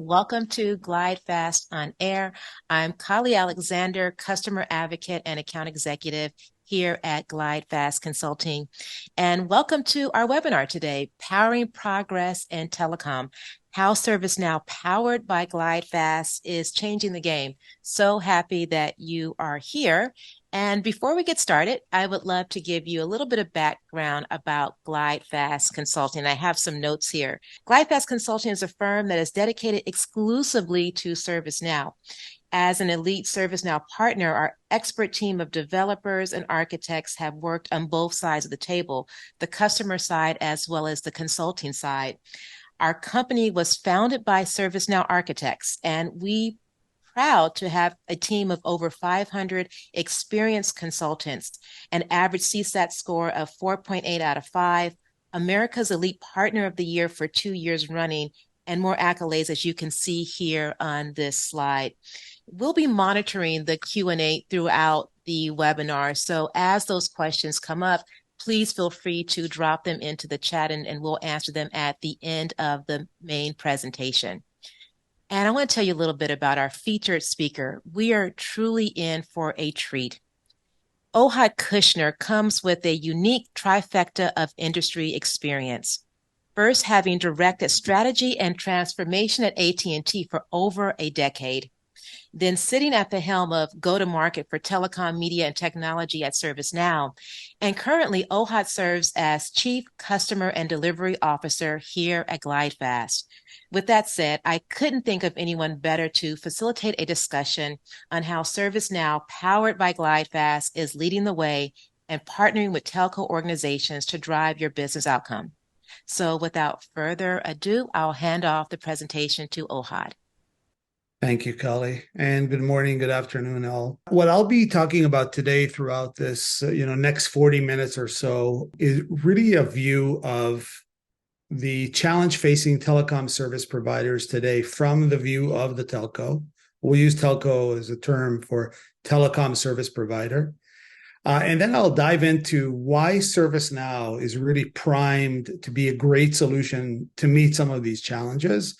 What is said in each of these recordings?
welcome to GlideFast on Air. I'm Kali Alexander, Customer Advocate and Account Executive here at GlideFast Consulting. And welcome to our webinar today, Powering Progress in Telecom, how ServiceNow powered by GlideFast is changing the game. So happy that you are here. And before we get started, I would love to give you a little bit of background about GlideFast Consulting. I have some notes here. GlideFast Consulting is a firm that is dedicated exclusively to ServiceNow. As an Elite ServiceNow Partner, our expert team of developers and architects have worked on both sides of the table, the customer side as well as the consulting side. Our company was founded by ServiceNow architects, and we proud to have a team of over 500 experienced consultants, an average CSAT score of 4.8 out of 5, America's Elite Partner of the Year for 2 years running, and more accolades as you can see here on this slide. We'll be monitoring the Q&A throughout the webinar, so as those questions come up, please feel free to drop them into the chat and we'll answer them at the end of the main presentation. And I want to tell you a little bit about our featured speaker. We are truly in for a treat. Ohad Kushner comes with a unique trifecta of industry experience. First, having directed strategy and transformation at AT&T for over a decade. Then sitting at the helm of go-to-market for telecom, media, and technology at ServiceNow. And currently, Ohad serves as Chief Customer and Delivery Officer here at GlideFast. With that said, I couldn't think of anyone better to facilitate a discussion on how ServiceNow, powered by GlideFast, is leading the way and partnering with telco organizations to drive your business outcome. So without further ado, I'll hand off the presentation to Ohad. Thank you, Kali, and good morning, good afternoon, all. What I'll be talking about today throughout this, next 40 minutes or so is really a view of the challenge facing telecom service providers today from the view of the telco. We'll use telco as a term for telecom service provider. And then I'll dive into why ServiceNow is really primed to be a great solution to meet some of these challenges.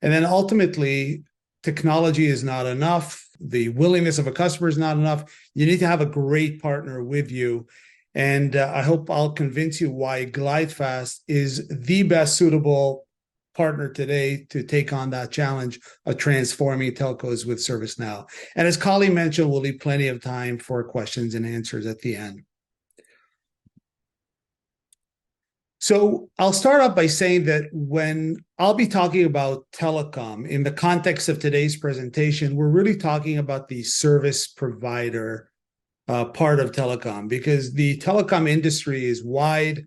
And then ultimately, technology is not enough. The willingness of a customer is not enough. You need to have a great partner with you. And I hope I'll convince you why GlideFast is the best suitable partner today to take on that challenge of transforming telcos with ServiceNow. And as Kali mentioned, we'll leave plenty of time for questions and answers at the end. So I'll start off by saying that when I'll be talking about telecom in the context of today's presentation, we're really talking about the service provider part of telecom, because the telecom industry is wide,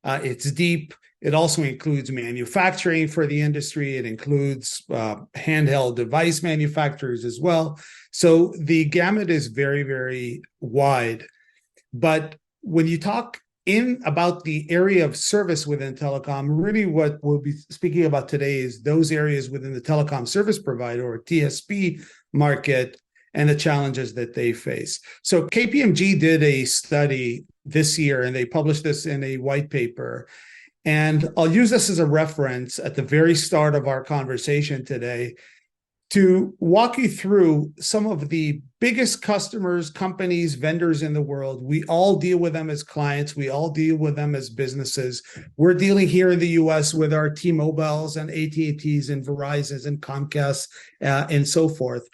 it's deep. It also includes manufacturing for the industry. It includes handheld device manufacturers as well. So the gamut is very, very wide. But when you talk about the area of service within telecom, really what we'll be speaking about today is those areas within the telecom service provider or TSP market and the challenges that they face. So KPMG did a study this year, and they published this in a white paper. And I'll use this as a reference at the very start of our conversation today to walk you through some of the biggest customers, companies, vendors in the world. We all deal with them as clients. We all deal with them as businesses. We're dealing here in the US with our T-Mobiles and AT&Ts and Verizons and Comcast and so forth.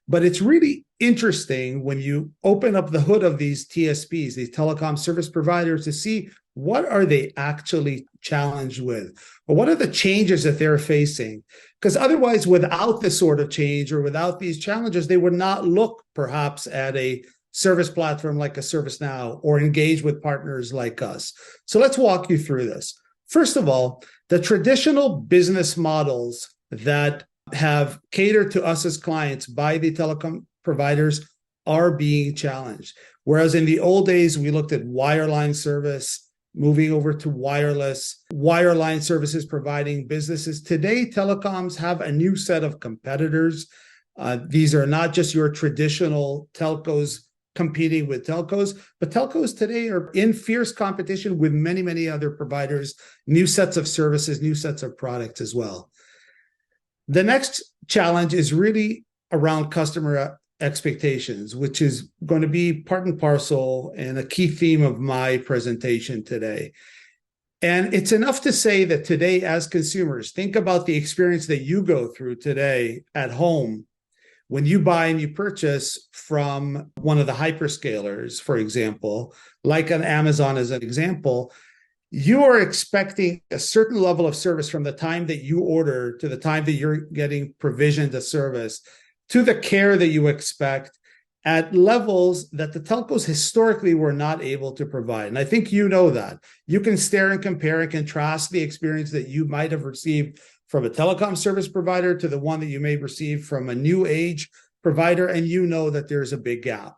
But it's really interesting when you open up the hood of these TSPs, these telecom service providers, to see what are they actually challenged with, or what are the changes that they're facing? Because otherwise, without this sort of change or without these challenges, they would not look perhaps at a service platform like a ServiceNow or engage with partners like us. So let's walk you through this. First of all, the traditional business models that have catered to us as clients by the telecom providers are being challenged. Whereas in the old days, we looked at wireline service, moving over to wireless, wireline services providing businesses. Today, telecoms have a new set of competitors. These are not just your traditional telcos competing with telcos, but telcos today are in fierce competition with many, many other providers, new sets of services, new sets of products as well. The next challenge is really around customer expectations, which is going to be part and parcel and a key theme of my presentation today. And it's enough to say that today, as consumers, think about the experience that you go through today at home when you buy and you purchase from one of the hyperscalers, for example, like an Amazon as an example. You are expecting a certain level of service from the time that you order to the time that you're getting provisioned a service to the care that you expect at levels that the telcos historically were not able to provide. And I think you know that. You can stare and compare and contrast the experience that you might have received from a telecom service provider to the one that you may receive from a new age provider, and you know that there's a big gap.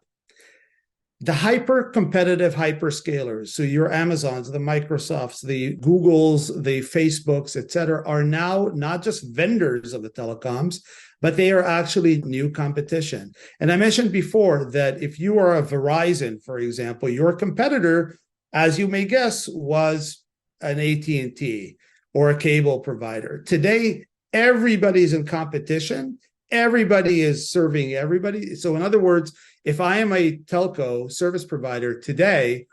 The hyper competitive hyperscalers, so your Amazons, the Microsofts, the Googles, the Facebooks, et cetera, are now not just vendors of the telecoms, but they are actually new competition. And I mentioned before that if you are a Verizon, for example, your competitor, as you may guess, was an AT&T or a cable provider. Today, everybody's in competition. Everybody is serving everybody. So in other words, if I am a telco service provider today,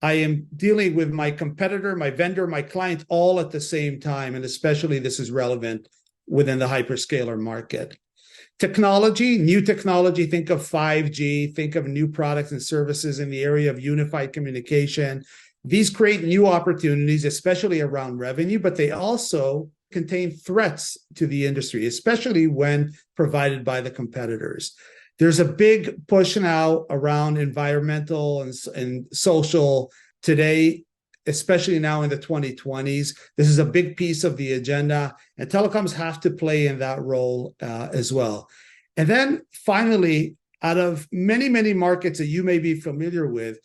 I am dealing with my competitor, my vendor, my client all at the same time. And especially this is relevant within the hyperscaler market. Technology, new technology, think of 5G, think of new products and services in the area of unified communication. These create new opportunities, especially around revenue, but they also contain threats to the industry, especially when provided by the competitors. There's a big push now around environmental and social today, especially now in the 2020s. This is a big piece of the agenda, and telecoms have to play in that role as well. And then finally, out of many, many markets that you may be familiar with,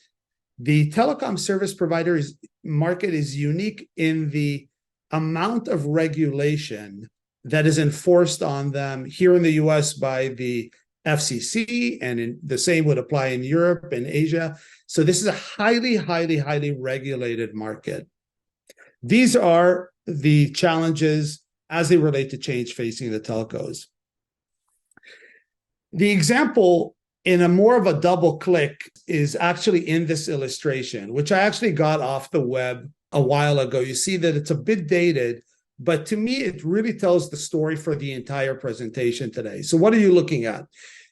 the telecom service providers market is unique in the amount of regulation that is enforced on them here in the US by the FCC, and the same would apply in Europe and Asia. So this is a highly, highly, highly regulated market. These are the challenges as they relate to change facing the telcos. The example in a more of a double click is actually in this illustration, which I actually got off the web a while ago. You see that it's a bit dated, but to me, it really tells the story for the entire presentation today. So what are you looking at?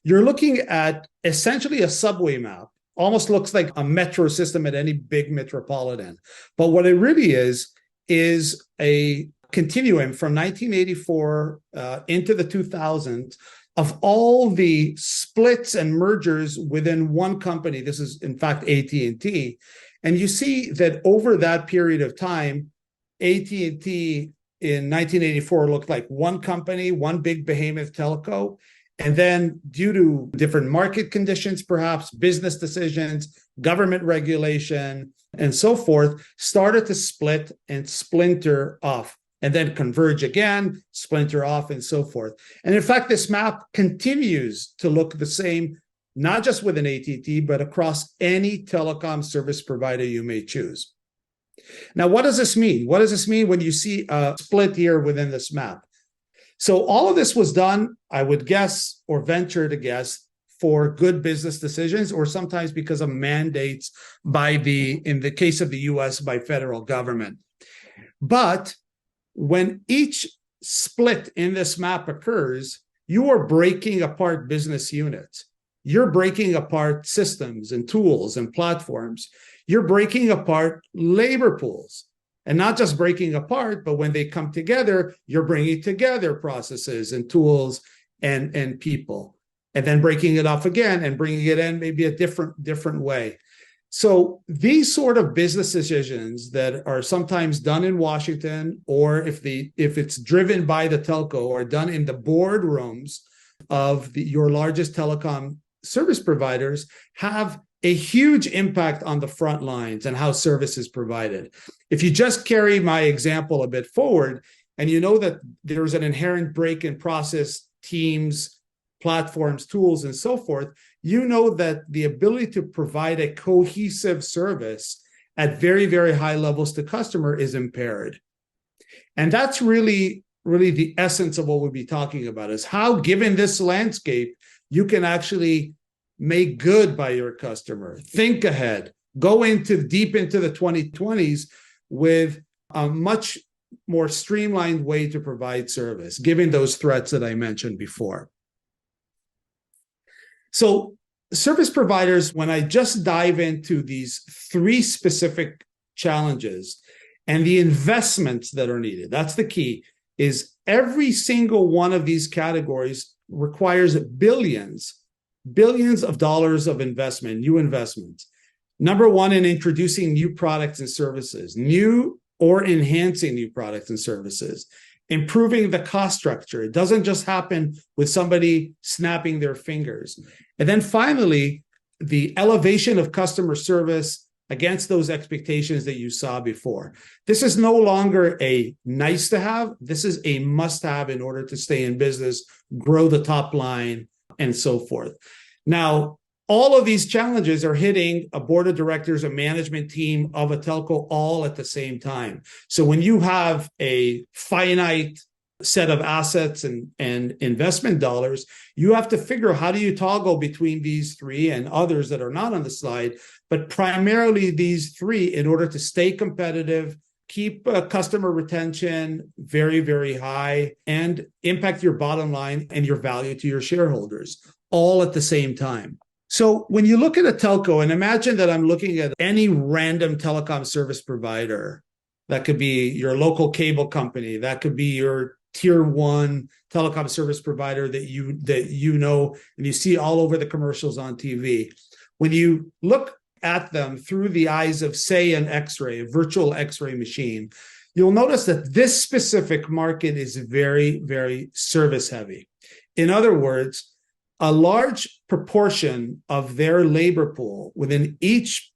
You're looking at essentially a subway map. Almost looks like a metro system at any big metropolitan. But what it really is a continuum from 1984 into the 2000s of all the splits and mergers within one company. This is, in fact, AT&T. And you see that over that period of time, AT&T in 1984 looked like one company, one big behemoth telco. And then due to different market conditions, perhaps business decisions, government regulation, and so forth, started to split and splinter off, and then converge again, splinter off, and so forth. And in fact, this map continues to look the same, not just within AT&T, but across any telecom service provider you may choose. Now, what does this mean? What does this mean when you see a split here within this map? So all of this was done, I would guess, or venture to guess, for good business decisions, or sometimes because of mandates by in the case of the US, by federal government. But when each split in this map occurs, you are breaking apart business units. You're breaking apart systems and tools and platforms. You're breaking apart labor pools. And not just breaking apart, but when they come together, you're bringing together processes and tools and people, and then breaking it off again and bringing it in maybe a different way. So these sort of business decisions that are sometimes done in Washington, or if it's driven by the telco, or done in the boardrooms of your largest telecom service providers, have a huge impact on the front lines and how service is provided. If you just carry my example a bit forward, and you know that there's an inherent break in process, teams, platforms, tools, and so forth, you know that the ability to provide a cohesive service at very, very high levels to customer is impaired. And that's really really the essence of what we'll be talking about, is how, given this landscape, you can actually make good by your customer, think ahead, go deep into the 2020s with a much more streamlined way to provide service, given those threats that I mentioned before. So service providers, when I just dive into these three specific challenges and the investments that are needed, that's the key, is every single one of these categories requires billions of dollars of investment, new investments. Number one, in introducing new products and services, new or enhancing new products and services, improving the cost structure. It doesn't just happen with somebody snapping their fingers. And then finally, the elevation of customer service against those expectations that you saw before. This is no longer a nice to have. This is a must have in order to stay in business, grow the top line, and so forth. Now, all of these challenges are hitting a board of directors, a management team of a telco all at the same time. So when you have a finite set of assets and investment dollars, you have to figure how do you toggle between these three and others that are not on the slide, but primarily these three in order to stay competitive, keep customer retention very, very high, and impact your bottom line and your value to your shareholders all at the same time. So when you look at a telco, and imagine that I'm looking at any random telecom service provider, that could be your local cable company, that could be your tier one telecom service provider that you know and you see all over the commercials on TV. When you look at them through the eyes of, say, an X-ray, a virtual X-ray machine, you'll notice that this specific market is very, very service heavy. In other words, a large proportion of their labor pool within each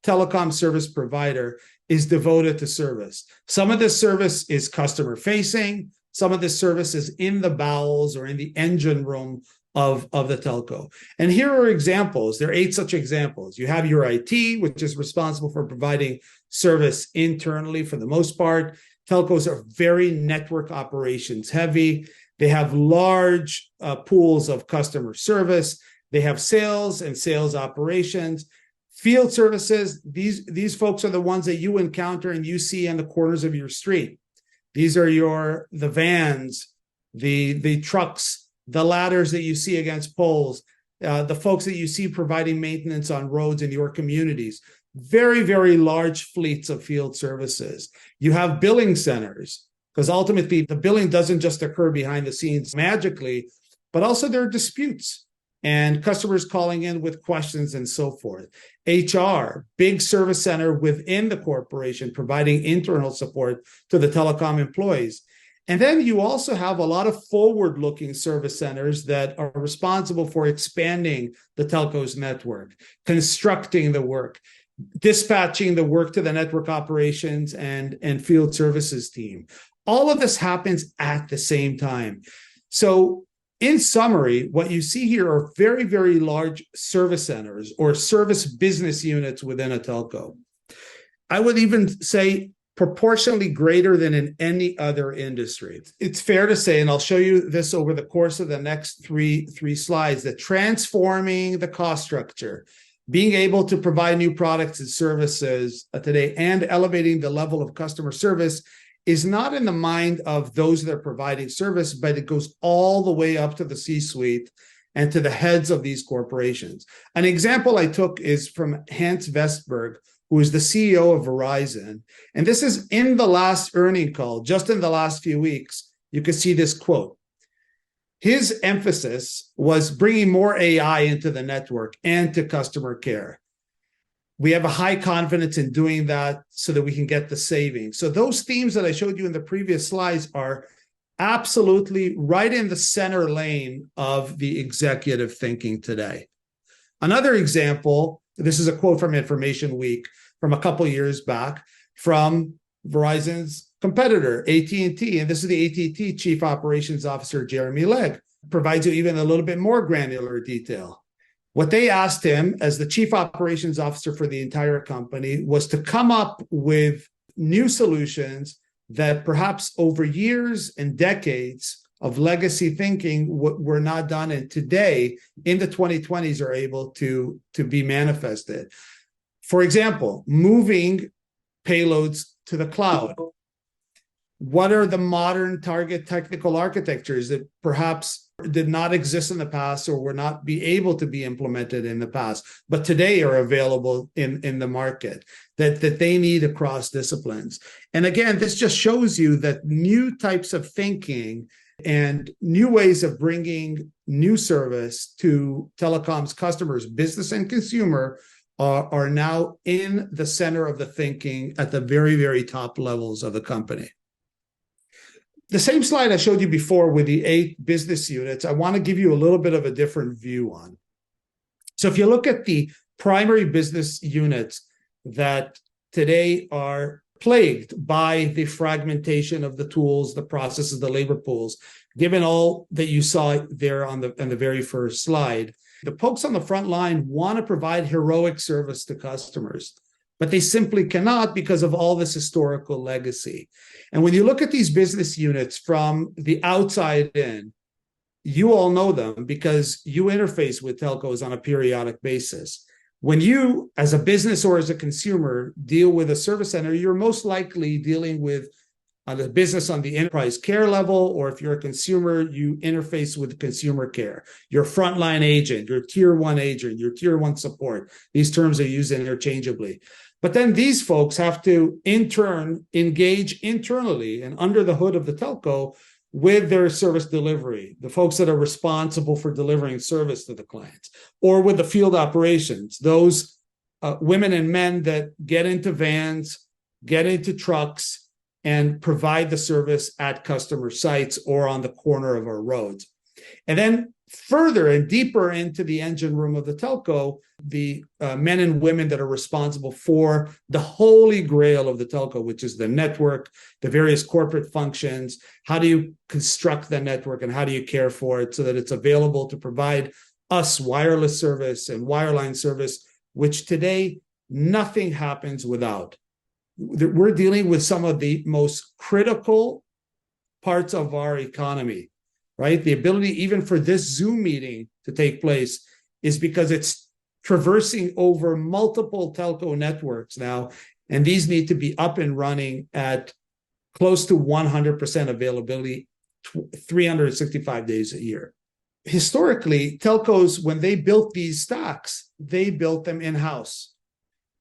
telecom service provider is devoted to service. Some of this service is customer facing. Some of this service is in the bowels or in the engine room of the telco. And here are examples. There are 8 such examples. You have your IT, which is responsible for providing service internally for the most part. Telcos are very network operations heavy. They have large pools of customer service. They have sales and sales operations. Field services, these folks are the ones that you encounter and you see on the corners of your street. These are the vans, the trucks, the ladders that you see against poles, the folks that you see providing maintenance on roads in your communities. Very, very large fleets of field services. You have billing centers, because ultimately the billing doesn't just occur behind the scenes magically, but also there are disputes and customers calling in with questions and so forth. HR, big service center within the corporation, providing internal support to the telecom employees. And then you also have a lot of forward-looking service centers that are responsible for expanding the telco's network, constructing the work, dispatching the work to the network operations and field services team. All of this happens at the same time. So in summary, what you see here are very, very large service centers or service business units within a telco. I would even say proportionally greater than in any other industry. It's fair to say, and I'll show you this over the course of the next three slides, that transforming the cost structure, being able to provide new products and services today, and elevating the level of customer service is not in the mind of those that are providing service, but it goes all the way up to the C-suite and to the heads of these corporations. An example I took is from Hans Vestberg, who is the CEO of Verizon. And this is in the last earnings call, just in the last few weeks, you can see this quote. His emphasis was bringing more AI into the network and to customer care. We have a high confidence in doing that so that we can get the savings. So those themes that I showed you in the previous slides are absolutely right in the center lane of the executive thinking today. Another example, this is a quote from Information Week from a couple years back from Verizon's competitor, AT&T. And this is the AT&T Chief Operations Officer, Jeremy Legg, provides you even a little bit more granular detail. What they asked him as the chief operations officer for the entire company was to come up with new solutions that perhaps over years and decades of legacy thinking were not done, and today in the 2020s are able to be manifested. For example, moving payloads to the cloud. What are the modern target technical architectures that perhaps did not exist in the past or were not be able to be implemented in the past, but today are available in the market that they need across disciplines? And again, this just shows you that new types of thinking and new ways of bringing new service to telecoms customers, business and consumer, are now in the center of the thinking at the very, very top levels of the company. The same slide I showed you before with the 8 business units, I want to give you a little bit of a different view on. So if you look at the primary business units that today are plagued by the fragmentation of the tools, the processes, the labor pools, given all that you saw there on the very first slide, the folks on the front line want to provide heroic service to customers, but they simply cannot because of all this historical legacy. And when you look at these business units from the outside in, you all know them because you interface with telcos on a periodic basis. When you, as a business or as a consumer, deal with a service center, you're most likely dealing with the business on the enterprise care level, or if you're a consumer, you interface with consumer care, your frontline agent, your tier 1 agent, your tier 1 support. These terms are used interchangeably. But then these folks have to, in turn, engage internally and under the hood of the telco with their service delivery, the folks that are responsible for delivering service to the clients, or with the field operations, those women and men that get into vans, get into trucks, and provide the service at customer sites or on the corner of our roads. And then further and deeper into the engine room of the telco, the men and women that are responsible for the holy grail of the telco, which is the network, the various corporate functions. How do you construct the network and how do you care for it so that it's available to provide us wireless service and wireline service, which today nothing happens without. We're dealing with some of the most critical parts of our economy, right? The ability even for this Zoom meeting to take place is because it's traversing over multiple telco networks now, and these need to be up and running at close to 100% availability, 365 days a year. Historically, telcos, when they built these stacks, they built them in-house.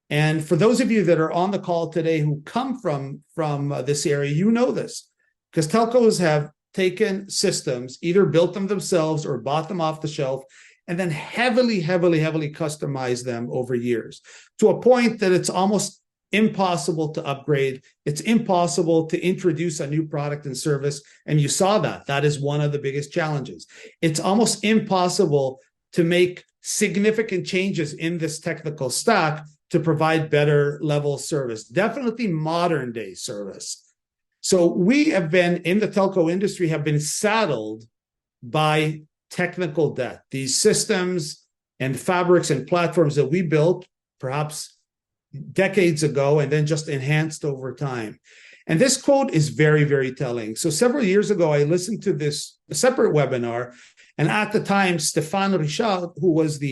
And for those of you that are on the call today who come from this area, you know this, because telcos have taken systems, either built them themselves or bought them off the shelf, and then heavily customized them over years to a point that it's almost impossible to upgrade. It's impossible to introduce a new product and service. And you saw that. That is one of the biggest challenges. It's almost impossible to make significant changes in this technical stack to provide better level service, definitely modern day service. So we have been in the telco industry, have been saddled by technical debt. These systems and fabrics and platforms that we built perhaps decades ago and then just enhanced over time. And this quote is very, very telling. So several years ago, I listened to this separate webinar, and at the time, Stéphane Richard, who was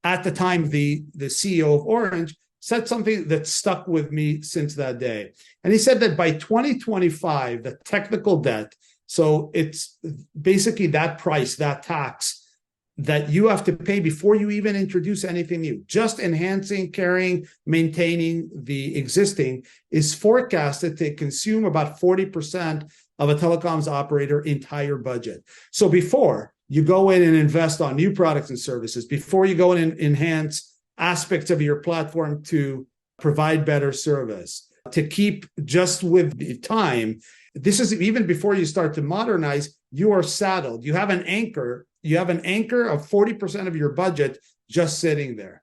at the time the CEO of Orange, said something that stuck with me since that day. And he said that by 2025, the technical debt, so it's basically that price, that tax that you have to pay before you even introduce anything new, just enhancing, carrying, maintaining the existing, is forecasted to consume about 40% of a telecoms operator entire budget. So before you go in and invest on new products and services, before you go in and enhance aspects of your platform to provide better service, to keep just with the time, this is even before you start to modernize, you are saddled. You have an anchor. You have an anchor of 40% of your budget just sitting there.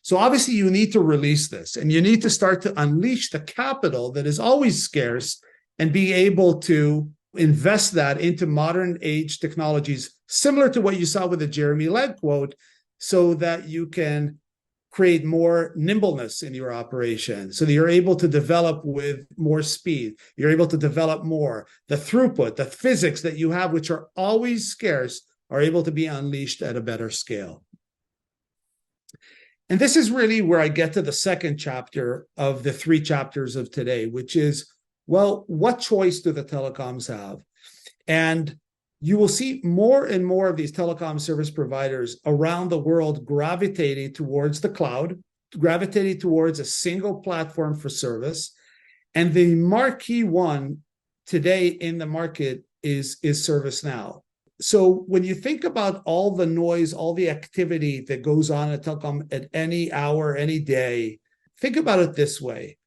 So obviously you need to release this, and you need to start to unleash the capital that is always scarce and be able to invest that into modern age technologies, similar to what you saw with the Jeremy Led quote, so that you can create more nimbleness in your operation so that you're able to develop with more speed. You're able to develop more. The throughput, the physics that you have, which are always scarce, are able to be unleashed at a better scale. And this is really where I get to the second chapter of the 3 chapters of today, which is, well, what choice do the telecoms have? And you will see more and more of these telecom service providers around the world gravitating towards the cloud, gravitating towards a single platform for service. And the marquee one today in the market is ServiceNow. So when you think about all the noise, all the activity that goes on at telecom at any hour, any day, think about it this way.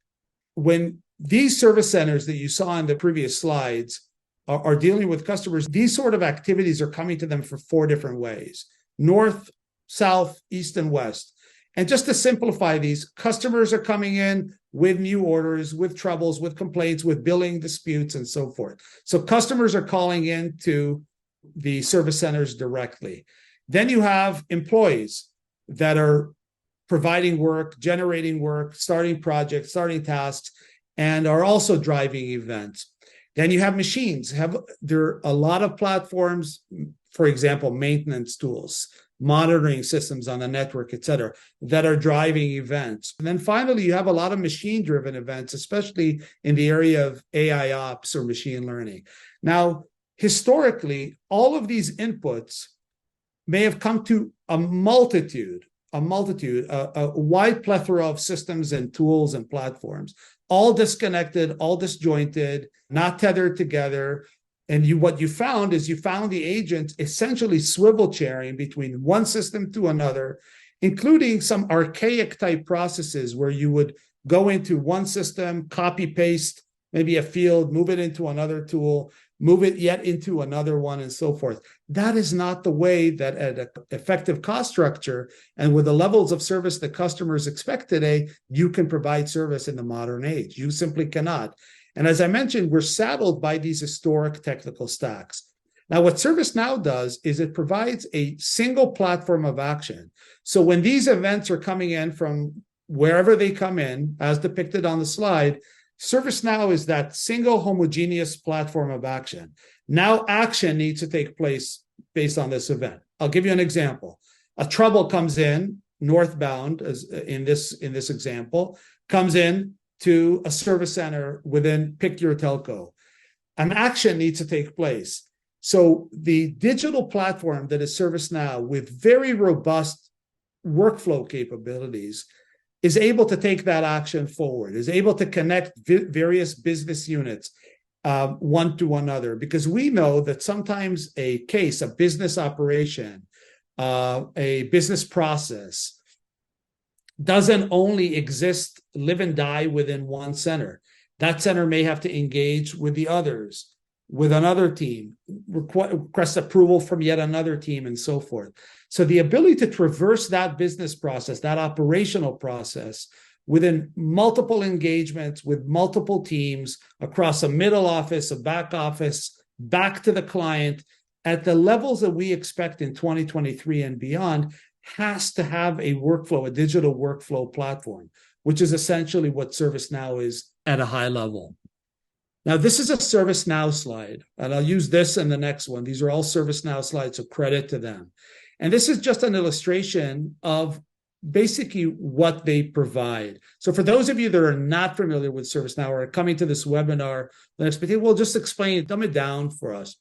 When these service centers that you saw in the previous slides are dealing with customers, these sort of activities are coming to them for 4 different ways: north, south, east, and west. And just to simplify these, customers are coming in with new orders, with troubles, with complaints, with billing disputes, and so forth. So customers are calling in to the service centers directly. Then you have employees that are providing work, generating work, starting projects, starting tasks, and are also driving events. Then you have machines. There are a lot of platforms, for example, maintenance tools, monitoring systems on the network, et cetera, that are driving events. And then finally, you have a lot of machine-driven events, especially in the area of AI ops or machine learning. Now, historically, all of these inputs may have come to a wide plethora of systems and tools and platforms, all disconnected, all disjointed, not tethered together. And what you found is the agents essentially swivel chairing between one system to another, including some archaic type processes where you would go into one system, copy paste maybe a field, move it into another tool, move it yet into another one, and so forth. That is not the way that at an effective cost structure and with the levels of service that customers expect today, you can provide service in the modern age. You simply cannot. And as I mentioned, we're saddled by these historic technical stacks. Now, what ServiceNow does is it provides a single platform of action. So when these events are coming in from wherever they come in, as depicted on the slide, ServiceNow is that single homogeneous platform of action. Now action needs to take place based on this event. I'll give you an example. A trouble comes in northbound, as in this example, comes in to a service center within, pick your telco. An action needs to take place. So the digital platform that is ServiceNow with very robust workflow capabilities is able to take that action forward, is able to connect various business units one to another, because we know that sometimes a case, a business operation, a business process doesn't only exist, live and die within one center. That center may have to engage with the others, with another team, request approval from yet another team, and so forth. So the ability to traverse that business process, that operational process, within multiple engagements with multiple teams across a middle office, a back office, back to the client, at the levels that we expect in 2023 and beyond, has to have a workflow, a digital workflow platform, which is essentially what ServiceNow is at a high level. Now, this is a ServiceNow slide, and I'll use this and the next one. These are all ServiceNow slides, so credit to them. And this is just an illustration of basically what they provide. So for those of you that are not familiar with ServiceNow or are coming to this webinar, we'll just explain, dumb it down for us.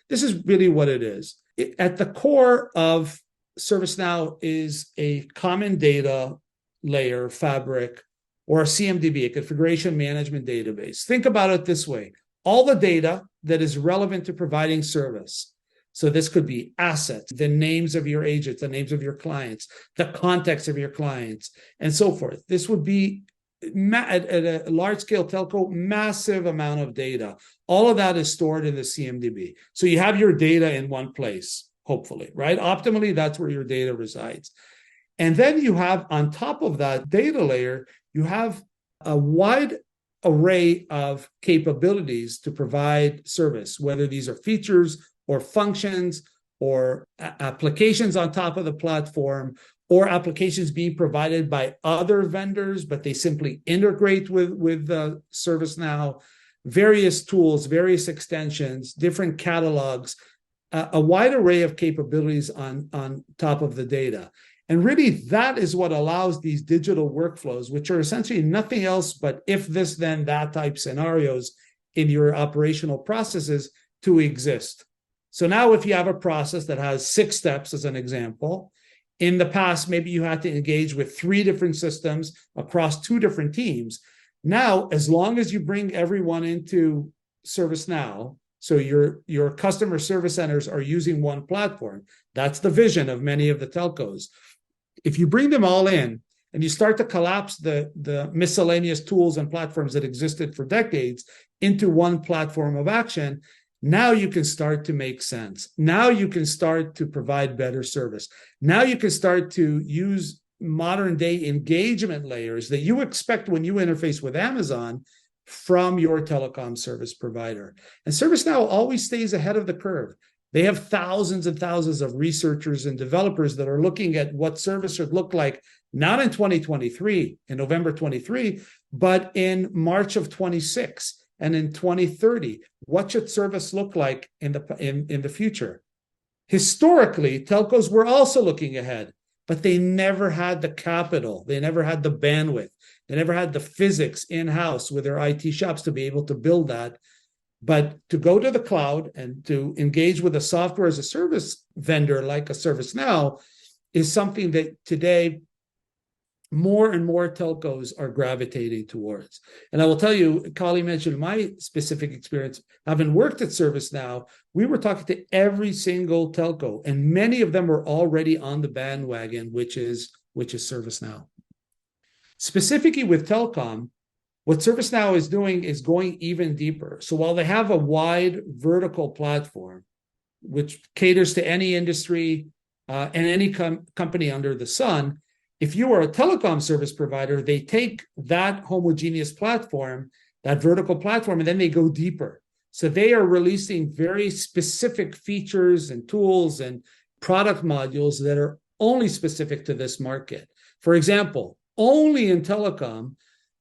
This is really what it is. At the core of ServiceNow is a common data layer fabric, or a CMDB, a configuration management database. Think about it this way. All the data that is relevant to providing service. So this could be assets, the names of your agents, the names of your clients, the context of your clients, and so forth. This would be, at a large-scale telco, massive amount of data. All of that is stored in the CMDB. So you have your data in one place, hopefully, right? Optimally, that's where your data resides. And then you have, on top of that data layer, you have a wide array of capabilities to provide service, whether these are features or functions or applications on top of the platform, or applications being provided by other vendors, but they simply integrate with ServiceNow, various tools, various extensions, different catalogs, a wide array of capabilities on top of the data. And really, that is what allows these digital workflows, which are essentially nothing else but if this, then that type scenarios in your operational processes to exist. So now if you have a process that has 6 steps, as an example, in the past, maybe you had to engage with 3 different systems across 2 different teams. Now, as long as you bring everyone into ServiceNow, so your customer service centers are using one platform, that's the vision of many of the telcos. If you bring them all in and you start to collapse the miscellaneous tools and platforms that existed for decades into one platform of action, now you can start to make sense. Now you can start to provide better service. Now you can start to use modern day engagement layers that you expect when you interface with Amazon from your telecom service provider. And ServiceNow always stays ahead of the curve. They have thousands and thousands of researchers and developers that are looking at what service should look like, not in 2023, in November 23, but in March of 26 and in 2030. What should service look like in the future? Historically, telcos were also looking ahead, but they never had the capital. They never had the bandwidth. They never had the physics in-house with their IT shops to be able to build that. But to go to the cloud and to engage with a software as a service vendor like a ServiceNow is something that today more and more telcos are gravitating towards. And I will tell you, Kali mentioned my specific experience. Having worked at ServiceNow, we were talking to every single telco, and many of them were already on the bandwagon, which is ServiceNow. Specifically with telecom, what ServiceNow is doing is going even deeper. So while they have a wide vertical platform, which caters to any industry and any company under the sun, if you are a telecom service provider, they take that homogeneous platform, that vertical platform, and then they go deeper. So they are releasing very specific features and tools and product modules that are only specific to this market. For example, only in telecom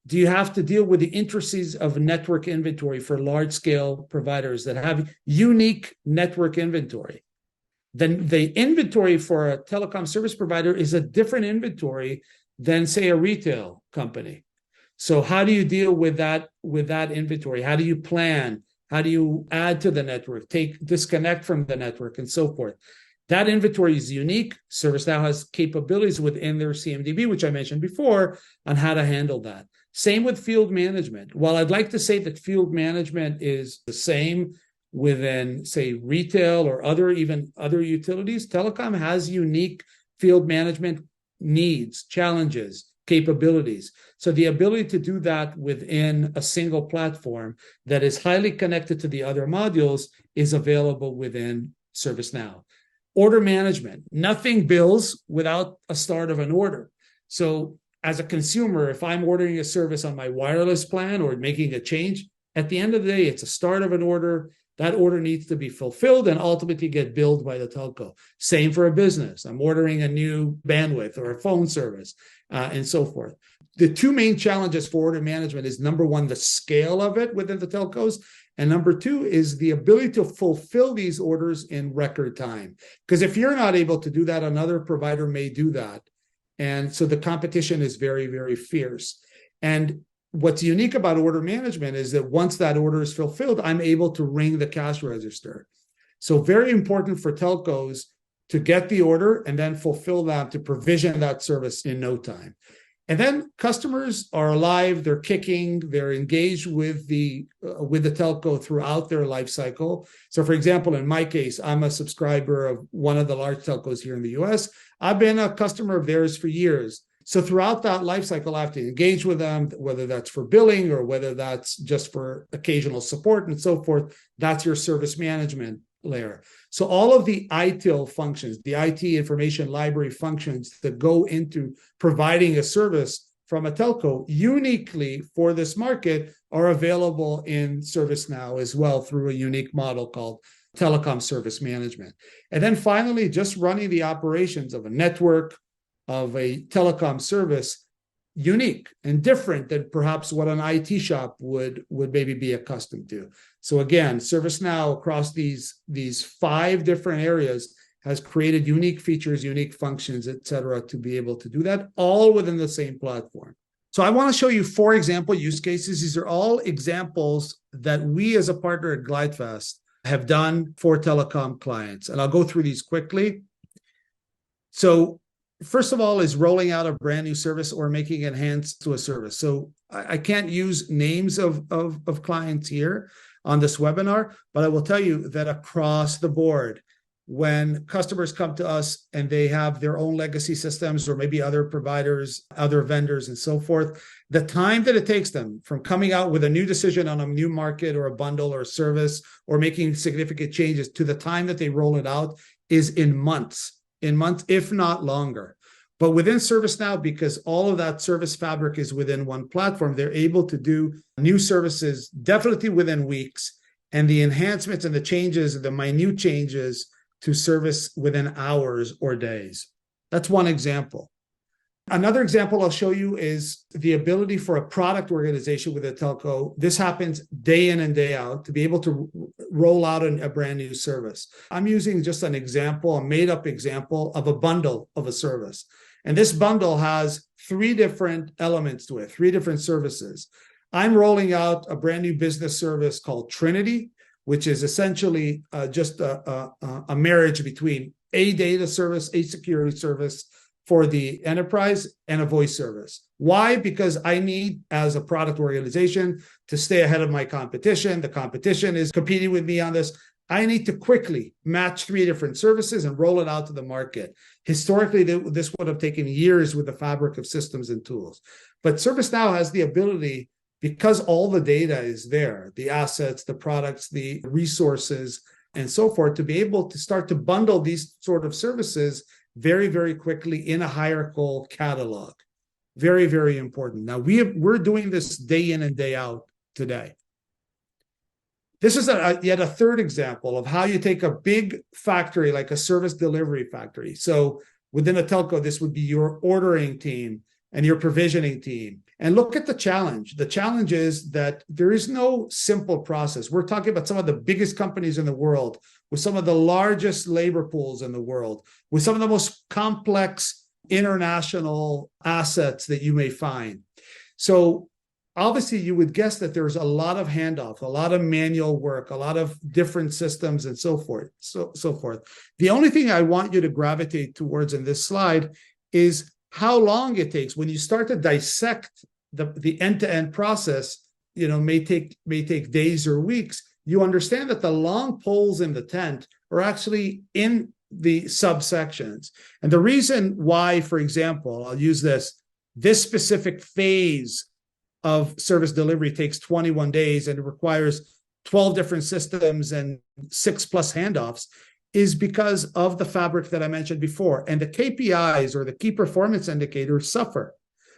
do you have to deal with the intricacies of network inventory for large-scale providers that have unique network inventory. Then the inventory for a telecom service provider is a different inventory than, say, a retail company. So how do you deal with that inventory? How do you plan? How do you add to the network, disconnect from the network, and so forth? That inventory is unique. ServiceNow has capabilities within their CMDB, which I mentioned before, on how to handle that. Same with field management. While I'd like to say that field management is the same within, say, retail or other utilities, telecom has unique field management needs, challenges, capabilities. So the ability to do that within a single platform that is highly connected to the other modules is available within ServiceNow. Order management. Nothing bills without a start of an order. So as a consumer, if I'm ordering a service on my wireless plan or making a change, at the end of the day, it's a start of an order. That order needs to be fulfilled and ultimately get billed by the telco. Same for a business. I'm ordering a new bandwidth or a phone service and so forth. The 2 main challenges for order management is, number 1, the scale of it within the telcos. And number 2 is the ability to fulfill these orders in record time. Because if you're not able to do that, another provider may do that. And so the competition is very, very fierce. And what's unique about order management is that once that order is fulfilled, I'm able to ring the cash register. So very important for telcos to get the order and then fulfill that, to provision that service in no time. And then customers are alive, they're kicking, they're engaged with the telco throughout their life cycle. So for example, in my case, I'm a subscriber of one of the large telcos here in the US. I've been a customer of theirs for years. So throughout that life cycle, I have to engage with them, whether that's for billing or whether that's just for occasional support and so forth. That's your service management layer. So all of the ITIL functions, the IT information library functions that go into providing a service from a telco uniquely for this market are available in ServiceNow as well through a unique model called telecom service management. And then finally, just running the operations of a network of a telecom service unique and different than perhaps what an IT shop would maybe be accustomed to. So again, ServiceNow across these 5 different areas has created unique features, unique functions, et cetera, to be able to do that all within the same platform. So I want to show you 4 example use cases. These are all examples that we as a partner at GlideFast have done for telecom clients. And I'll go through these quickly. So first of all is rolling out a brand new service or making enhancements to a service. So I can't use names of clients here on this webinar, but I will tell you that across the board, when customers come to us and they have their own legacy systems or maybe other providers, other vendors and so forth, the time that it takes them from coming out with a new decision on a new market or a bundle or a service or making significant changes to the time that they roll it out is in months, if not longer. But within ServiceNow, because all of that service fabric is within one platform, they're able to do new services definitely within weeks, and the enhancements and the changes, the minute changes to service within hours or days. That's one example. Another example I'll show you is the ability for a product organization with a telco. This happens day in and day out to be able to roll out a brand new service. I'm using just an example, a made up example of a bundle of a service. And this bundle has 3 different elements to it, 3 different services. I'm rolling out a brand new business service called Trinity, which is essentially just a marriage between a data service, a security service for the enterprise, and a voice service. Why? Because I need, as a product organization, to stay ahead of my competition. The competition is competing with me on this. I need to quickly match 3 different services and roll it out to the market. Historically, this would have taken years with the fabric of systems and tools. But ServiceNow has the ability, because all the data is there, the assets, the products, the resources, and so forth, to be able to start to bundle these sort of services very, very quickly in a hierarchical catalog. Very, very important. Now, we're doing this day in and day out today. This is yet a third example of how you take a big factory like a service delivery factory. So within a telco, this would be your ordering team and your provisioning team. And look at the challenge. The challenge is that there is no simple process. We're talking about some of the biggest companies in the world, with some of the largest labor pools in the world, with some of the most complex international assets that you may find. So obviously, you would guess that there's a lot of handoff, a lot of manual work, a lot of different systems, and so forth. So forth. The only thing I want you to gravitate towards in this slide is how long it takes. When you start to dissect the end-to-end process, may take days or weeks. You understand that the long poles in the tent are actually in the subsections. And the reason why, for example, I'll use this specific phase of service delivery takes 21 days and it requires 12 different systems and 6+ handoffs is because of the fabric that I mentioned before. And the KPIs, or the key performance indicators, suffer.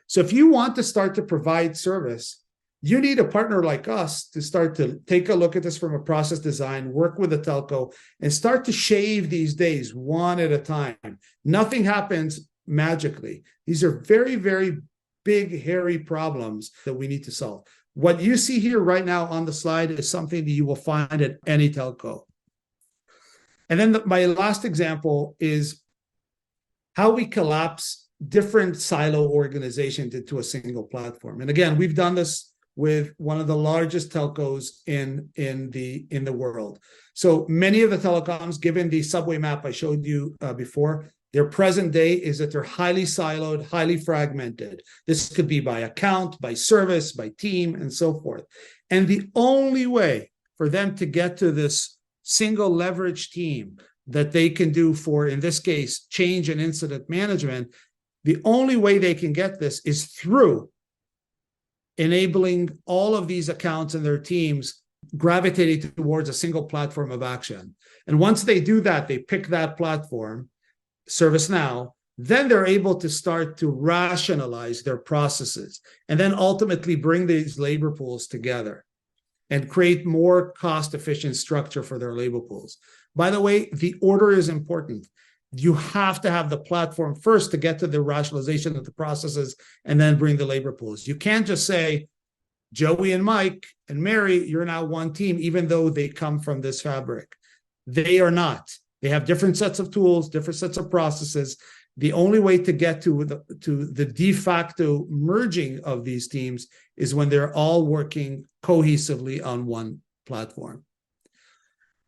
So if you want to start to provide service, you need a partner like us to start to take a look at this from a process design, work with the telco, and start to shave these days one at a time. Nothing happens magically. These are very, very big, hairy problems that we need to solve. What you see here right now on the slide is something that you will find at any telco. And then my last example is how we collapse different silo organizations into a single platform. And again, we've done this with one of the largest telcos in the world. So many of the telecoms, given the subway map I showed you before, their present day is that they're highly siloed, highly fragmented. This could be by account, by service, by team, and so forth. And the only way for them to get to this single leverage team that they can do for, in this case, change and incident management, the only way they can get this is through enabling all of these accounts and their teams gravitating towards a single platform of action. And once they do that, they pick that platform, ServiceNow, then they're able to start to rationalize their processes and then ultimately bring these labor pools together and create more cost-efficient structure for their labor pools. By the way, the order is important. You have to have the platform first to get to the rationalization of the processes and then bring the labor pools. You can't just say, Joey and Mike and Mary, you're now one team, even though they come from this fabric. They are not. They have different sets of tools, different sets of processes. The only way to get to the de facto merging of these teams is when they're all working cohesively on one platform.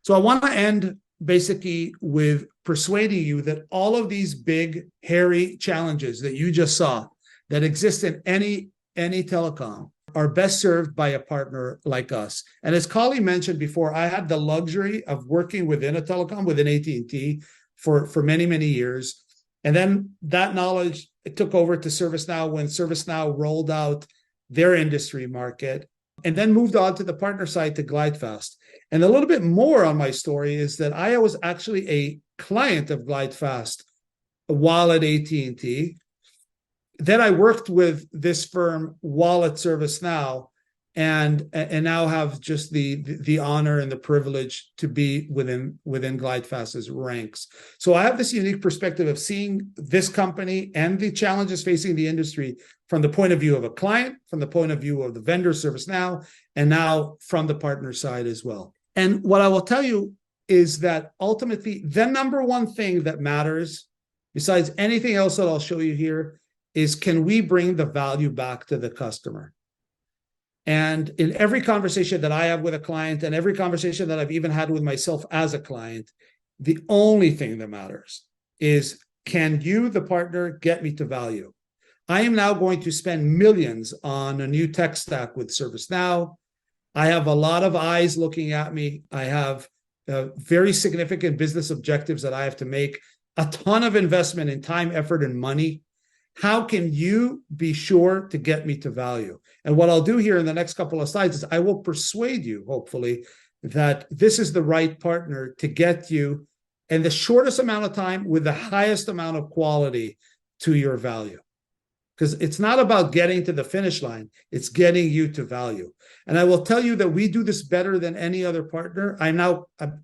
So I want to end basically with persuading you that all of these big, hairy challenges that you just saw that exist in any telecom are best served by a partner like us. And as Kali mentioned before, I had the luxury of working within a telecom, within AT&T for many, many years. And then that knowledge, it took over to ServiceNow when ServiceNow rolled out their industry market, and then moved on to the partner side to GlideFast. And a little bit more on my story is that I was actually a client of GlideFast while at AT&T. Then I worked with this firm while at ServiceNow, and now have just the honor and the privilege to be within GlideFast's ranks. So I have this unique perspective of seeing this company and the challenges facing the industry from the point of view of a client, from the point of view of the vendor ServiceNow, and now from the partner side as well. And what I will tell you is that ultimately the number one thing that matters, besides anything else that I'll show you here, is can we bring the value back to the customer? And in every conversation that I have with a client and every conversation that I've even had with myself as a client, the only thing that matters is, can you, the partner, get me to value? I am now going to spend millions on a new tech stack with ServiceNow. I have a lot of eyes looking at me. I have very significant business objectives that I have to make, a ton of investment in time, effort, and money. How can you be sure to get me to value? And what I'll do here in the next couple of slides is I will persuade you, hopefully, that this is the right partner to get you in the shortest amount of time with the highest amount of quality to your value. Because it's not about getting to the finish line, it's getting you to value. And I will tell you that we do this better than any other partner. I'm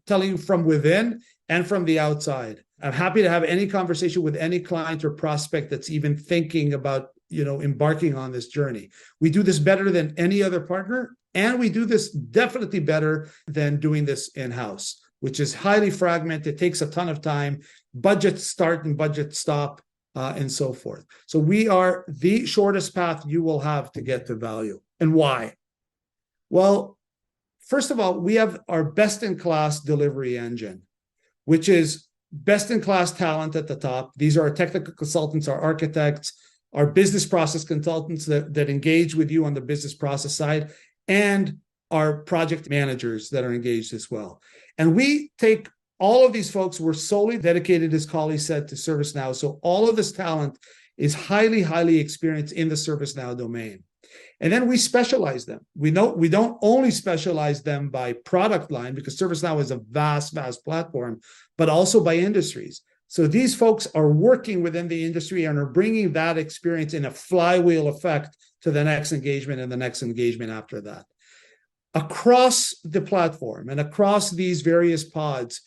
telling you from within and from the outside. I'm happy to have any conversation with any client or prospect that's even thinking about, embarking on this journey. We do this better than any other partner, and we do this definitely better than doing this in-house, which is highly fragmented, takes a ton of time, budgets start and budgets stop, and so forth. So we are the shortest path you will have to get to value. And why? Well, first of all, we have our best-in-class delivery engine, which is best-in-class talent at the top. These are our technical consultants, our architects, our business process consultants that engage with you on the business process side, and our project managers that are engaged as well. And we take all of these folks, we're solely dedicated, as Kali said, to ServiceNow. So all of this talent is highly, highly experienced in the ServiceNow domain. And then we specialize them. We don't only specialize them by product line, because ServiceNow is a vast, vast platform, but also by industries. So these folks are working within the industry and are bringing that experience in a flywheel effect to the next engagement and the next engagement after that. Across the platform and across these various pods,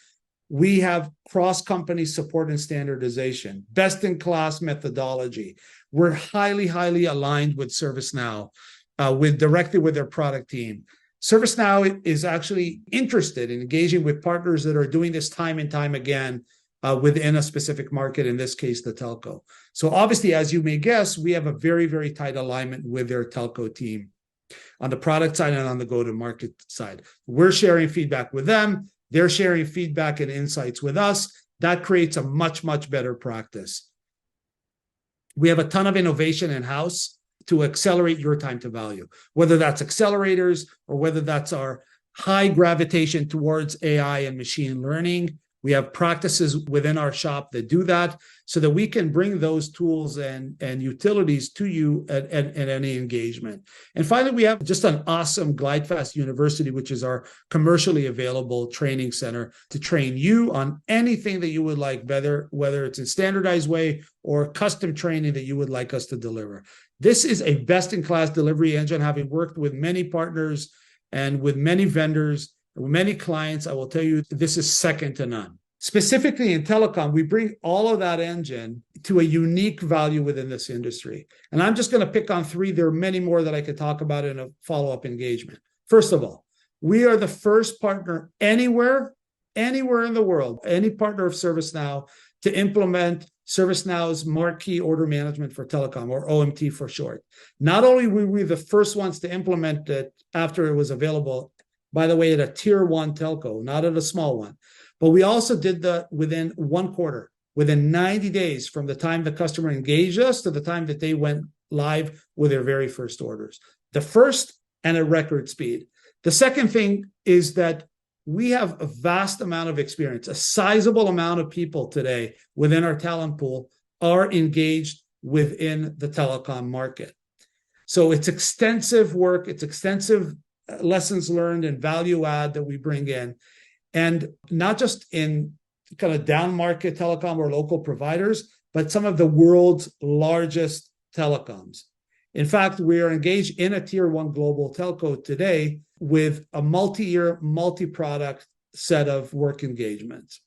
we have cross-company support and standardization, best-in-class methodology. We're highly, highly aligned with ServiceNow, directly with their product team. ServiceNow is actually interested in engaging with partners that are doing this time and time again within a specific market, in this case, the telco. So obviously, as you may guess, we have a very, very tight alignment with their telco team on the product side and on the go-to-market side. We're sharing feedback with them. They're sharing feedback and insights with us. That creates a much, much better practice. We have a ton of innovation in-house to accelerate your time to value, whether that's accelerators or whether that's our high gravitation towards AI and machine learning. We have practices within our shop that do that so that we can bring those tools and utilities to you at any engagement. And finally, we have just an awesome GlideFast University, which is our commercially available training center to train you on anything that you would like, whether it's in standardized way or custom training that you would like us to deliver. This is a best-in-class delivery engine. Having worked with many partners and with many vendors, with many clients, I will tell you, this is second to none. Specifically in telecom, we bring all of that engine to a unique value within this industry. And I'm just going to pick on three. There are many more that I could talk about in a follow-up engagement. First of all, we are the first partner anywhere in the world, any partner of ServiceNow, to implement ServiceNow's marquee order management for telecom, or OMT for short. Not only were we the first ones to implement it after it was available, by the way, at a tier 1 telco, not at a small one, but we also did that within 1 quarter, within 90 days from the time the customer engaged us to the time that they went live with their very first orders. The first, and at record speed. The second thing is that we have a vast amount of experience. A sizable amount of people today within our talent pool are engaged within the telecom market. So it's extensive work, it's extensive lessons learned and value add that we bring in. And not just in kind of down market telecom or local providers, but some of the world's largest telecoms. In fact, we are engaged in a tier 1 global telco today with a multi-year, multi-product set of work engagements.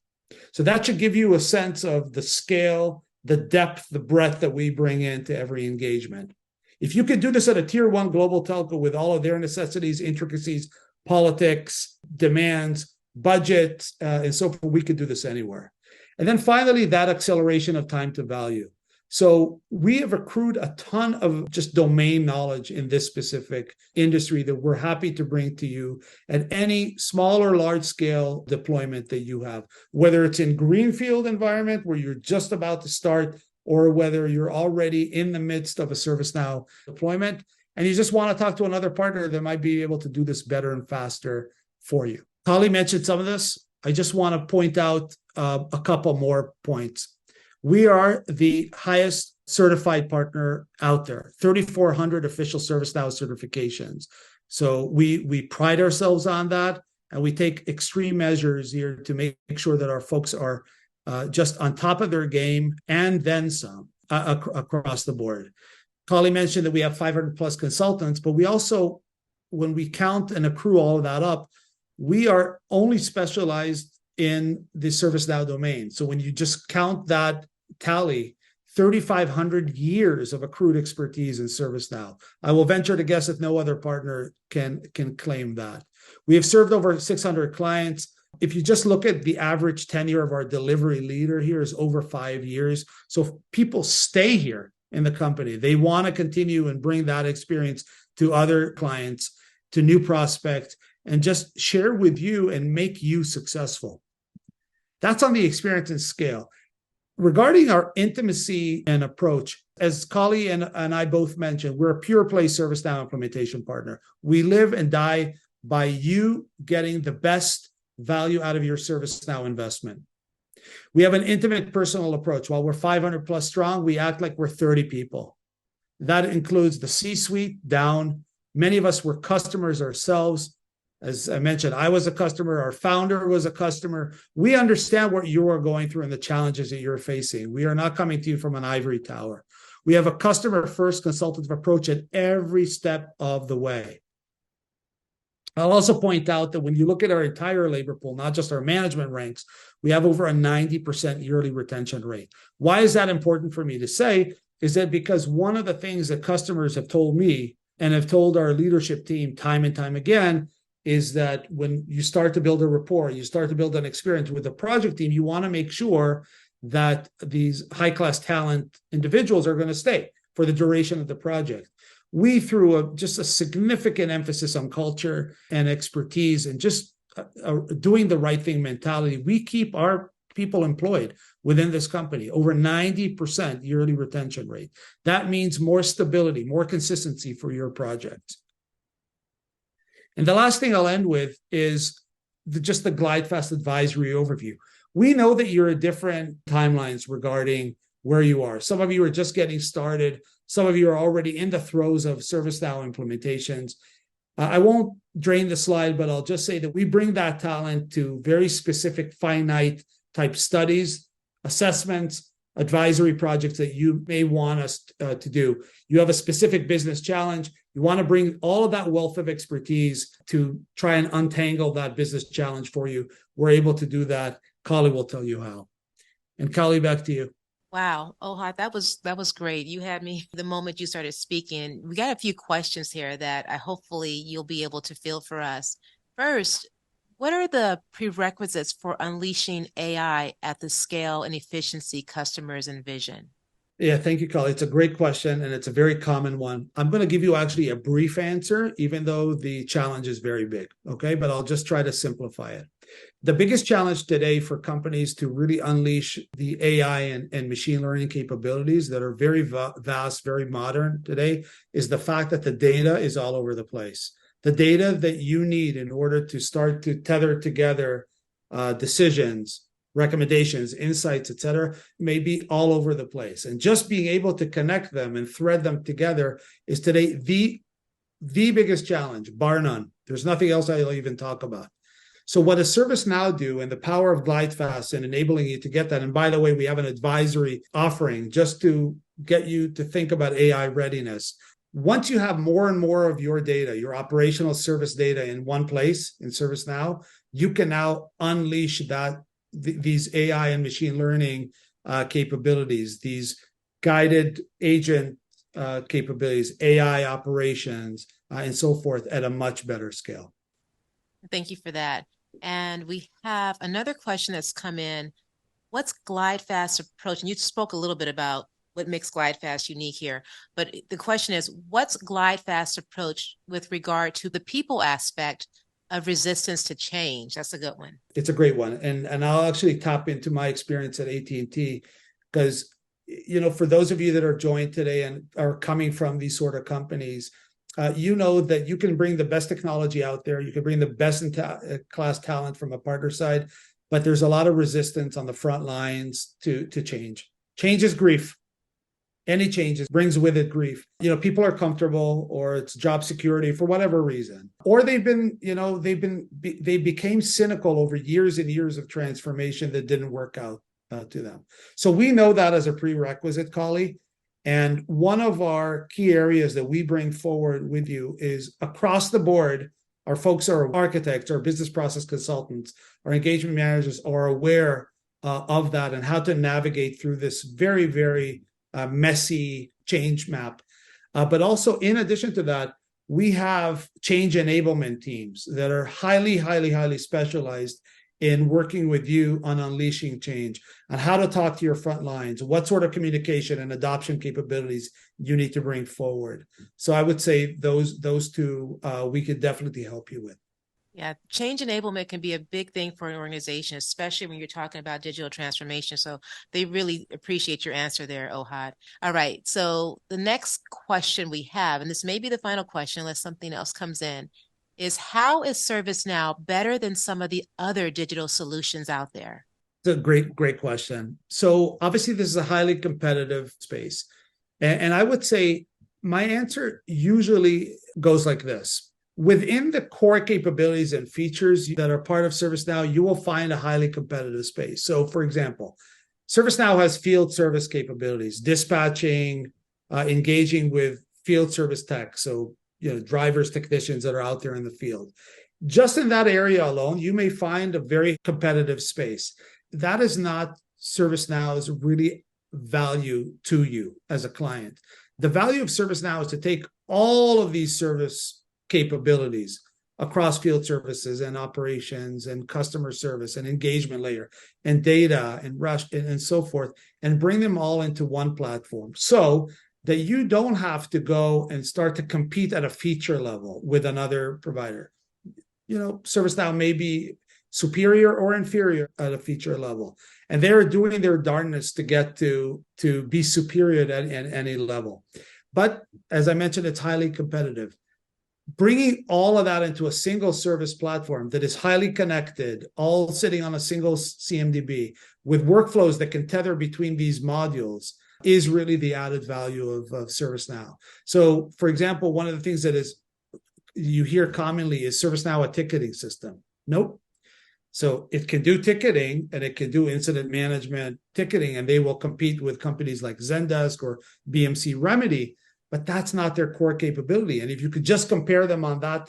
So that should give you a sense of the scale, the depth, the breadth that we bring into every engagement. If you could do this at a tier 1 global telco with all of their necessities, intricacies, politics, demands, budget, and so forth, we could do this anywhere. And then finally, that acceleration of time to value. So we have accrued a ton of just domain knowledge in this specific industry that we're happy to bring to you at any small or large scale deployment that you have, whether it's in greenfield environment where you're just about to start, or whether you're already in the midst of a ServiceNow deployment and you just want to talk to another partner that might be able to do this better and faster for you. Kali mentioned some of this. I just want to point out a couple more points. We are the highest certified partner out there, 3,400 official ServiceNow certifications. So we pride ourselves on that, and we take extreme measures here to make sure that our folks are just on top of their game and then some across the board. Kali mentioned that we have 500 plus consultants, but we also, when we count and accrue all of that up, we are only specialized in the ServiceNow domain. So when you just count that tally, 3,500 years of accrued expertise in ServiceNow. I will venture to guess that no other partner can claim that. We have served over 600 clients. If you just look at the average tenure of our delivery leader here is over 5 years. So people stay here in the company. They want to continue and bring that experience to other clients, to new prospects, and just share with you and make you successful. That's on the experience and scale. Regarding our intimacy and approach, as Kali and I both mentioned, we're a pure play ServiceNow implementation partner. We live and die by you getting the best value out of your ServiceNow investment. We have an intimate personal approach. While we're 500 plus strong, we act like we're 30 people. That includes the C-suite down. Many of us were customers ourselves. As I mentioned, I was a customer. Our founder was a customer. We understand what you are going through and the challenges that you're facing. We are not coming to you from an ivory tower. We have a customer-first consultative approach at every step of the way. I'll also point out that when you look at our entire labor pool, not just our management ranks, we have over a 90% yearly retention rate. Why is that important for me to say? Is that because one of the things that customers have told me and have told our leadership team time and time again is that when you start to build a rapport, you start to build an experience with the project team, you want to make sure that these high-class talent individuals are going to stay for the duration of the project. We, through just a significant emphasis on culture and expertise and just doing the right thing mentality, we keep our people employed within this company, over 90% yearly retention rate. That means more stability, more consistency for your project. And the last thing I'll end with is just the GlideFast advisory overview. We know that you're at different timelines regarding where you are. Some of you are just getting started. Some of you are already in the throes of ServiceNow implementations. I won't drain the slide, but I'll just say that we bring that talent to very specific finite type studies, assessments, advisory projects that you may want us to do. You have a specific business challenge. You want to bring all of that wealth of expertise to try and untangle that business challenge for you. We're able to do that. Kali will tell you how. And Kali, back to you. Wow. Oh, that was great. You had me the moment you started speaking. We got a few questions here that I hopefully you'll be able to fill for us. First, what are the prerequisites for unleashing AI at the scale and efficiency customers envision? Yeah, thank you, Kali. It's a great question, and it's a very common one. I'm going to give you actually a brief answer, even though the challenge is very big. Okay, but I'll just try to simplify it. The biggest challenge today for companies to really unleash the AI and machine learning capabilities that are very vast, very modern today is the fact that the data is all over the place. The data that you need in order to start to tether together decisions, recommendations, insights, et cetera, may be all over the place. And just being able to connect them and thread them together is today the biggest challenge, bar none. There's nothing else I'll even talk about. So what does ServiceNow do, and the power of GlideFast and enabling you to get that? And by the way, we have an advisory offering just to get you to think about AI readiness. Once you have more and more of your data, your operational service data in one place in ServiceNow, you can now unleash these AI and machine learning capabilities, these guided agent capabilities, AI operations, and so forth at a much better scale. Thank you for that. And we have another question that's come in. What's GlideFast's approach? And you spoke a little bit about what makes GlideFast unique here, but the question is, what's GlideFast's approach with regard to the people aspect of resistance to change? That's a good one. It's a great one. And I'll actually tap into my experience at AT&T because, for those of you that are joined today and are coming from these sort of companies, you know that you can bring the best technology out there. You can bring the best class talent from a partner side, but there's a lot of resistance on the front lines to change. Change is grief. Any change brings with it grief. People are comfortable, or it's job security for whatever reason, or they became cynical over years and years of transformation that didn't work out to them. So we know that as a prerequisite, Kali. And one of our key areas that we bring forward with you is across the board, our folks are architects, our business process consultants, our engagement managers are aware of that and how to navigate through this very, very messy change map. But also, in addition to that, we have change enablement teams that are highly, highly, highly specialized in working with you on unleashing change, on how to talk to your front lines, what sort of communication and adoption capabilities you need to bring forward. So I would say those two we could definitely help you with. Yeah, change enablement can be a big thing for an organization, especially when you're talking about digital transformation. So they really appreciate your answer there, Ohad. All right. So the next question we have, and this may be the final question unless something else comes in, is how is ServiceNow better than some of the other digital solutions out there? It's a great, great question. So obviously, this is a highly competitive space. And I would say my answer usually goes like this. Within the core capabilities and features that are part of ServiceNow, you will find a highly competitive space. So for example, ServiceNow has field service capabilities, dispatching, engaging with field service tech. So, drivers, technicians that are out there in the field. Just in that area alone, you may find a very competitive space. That is not ServiceNow's really value to you as a client. The value of ServiceNow is to take all of these service capabilities across field services and operations and customer service and engagement layer and data and rush and so forth, and bring them all into one platform so that you don't have to go and start to compete at a feature level with another provider. ServiceNow may be superior or inferior at a feature level, and they're doing their darndest to get to be superior at any level. But as I mentioned, it's highly competitive. Bringing all of that into a single service platform that is highly connected, all sitting on a single CMDB with workflows that can tether between these modules is really the added value of ServiceNow. So, for example, one of the things that you hear commonly is ServiceNow a ticketing system. Nope. So it can do ticketing and it can do incident management ticketing, and they will compete with companies like Zendesk or BMC Remedy, but that's not their core capability. And if you could just compare them on that,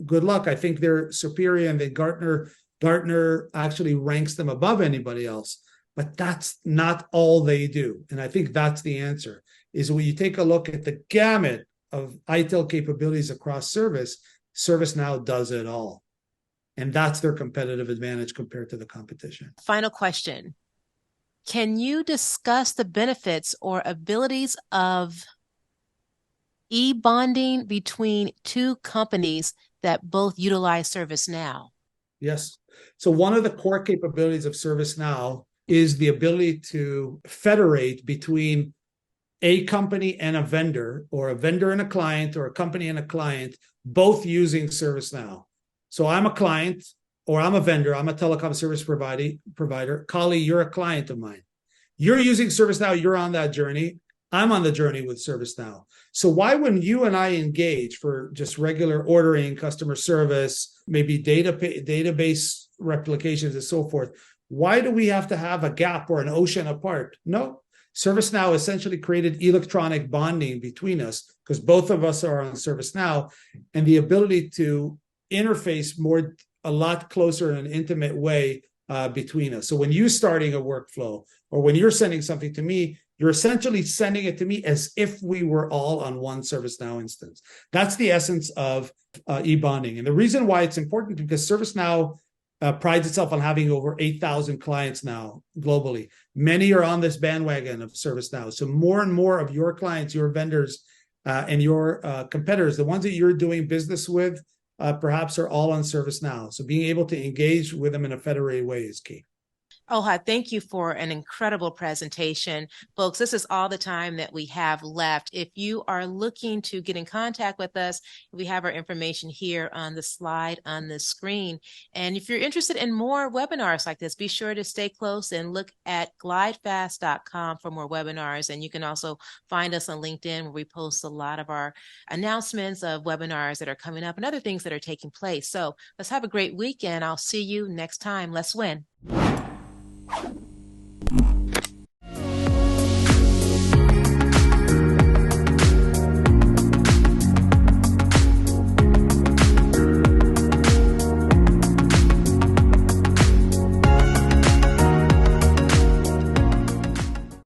good luck. I think they're superior, and the Gartner Gartner actually ranks them above anybody else, but that's not all they do. And I think that's the answer, is when you take a look at the gamut of ITIL capabilities across service, ServiceNow does it all. And that's their competitive advantage compared to the competition. Final question. Can you discuss the benefits or abilities of e-bonding between two companies that both utilize ServiceNow? Yes. So one of the core capabilities of ServiceNow is the ability to federate between a company and a vendor, or a vendor and a client, or a company and a client, both using ServiceNow. So I'm a client, or I'm a vendor, I'm a telecom service provider. Kali, you're a client of mine. You're using ServiceNow, you're on that journey. I'm on the journey with ServiceNow. So why wouldn't you and I engage for just regular ordering, customer service, maybe database replications and so forth? Why do we have to have a gap or an ocean apart? No, ServiceNow essentially created electronic bonding between us because both of us are on ServiceNow, and the ability to interface a lot closer in an intimate way between us. So when you're starting a workflow or when you're sending something to me, you're essentially sending it to me as if we were all on one ServiceNow instance. That's the essence of e-bonding. And the reason why it's important is because ServiceNow prides itself on having over 8,000 clients now globally. Many are on this bandwagon of ServiceNow. So more and more of your clients, your vendors, and your competitors, the ones that you're doing business with, perhaps are all on ServiceNow. So being able to engage with them in a federated way is key. Ohad, thank you for an incredible presentation. Folks, this is all the time that we have left. If you are looking to get in contact with us, we have our information here on the slide on the screen. And if you're interested in more webinars like this, be sure to stay close and look at glidefast.com for more webinars. And you can also find us on LinkedIn, where we post a lot of our announcements of webinars that are coming up and other things that are taking place. So let's have a great week, and I'll see you next time. Let's win.